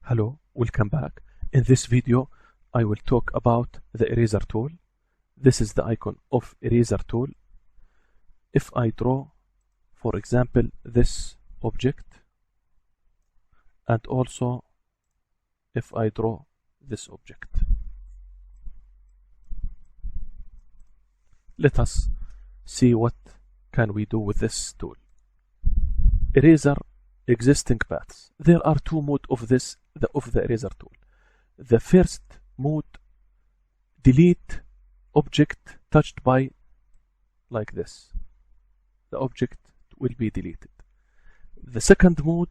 Hello, welcome back. In this video, I will talk about the eraser tool. This is the icon of eraser tool. If I draw, for example, this object, and also if I draw this object. Let us see what can we do with this tool. Eraser existing paths. There are two modes of the eraser tool. The first mode, delete object touched by, like this. The object will be deleted. The second mode,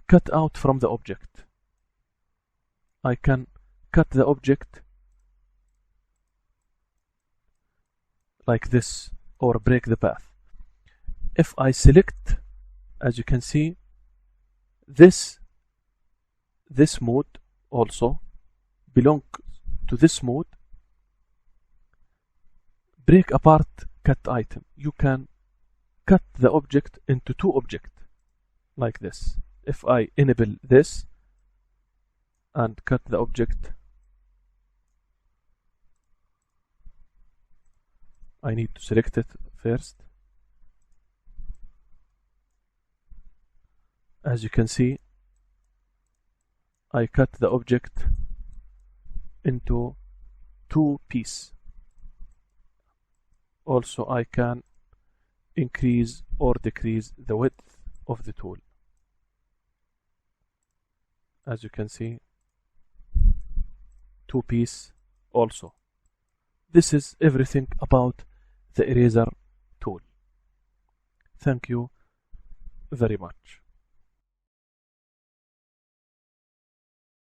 cut out from the object. I can cut the object like this or break the path. If I select, as you can see, this mode also belongs to this mode. Break apart cut item. You can cut the object into two objects like this. If I enable this and cut the object, I need to select it first. As you can see, I cut the object into two pieces. Also, I can increase or decrease the width of the tool. As you can see, two pieces also. This is everything about the eraser tool. Thank you very much.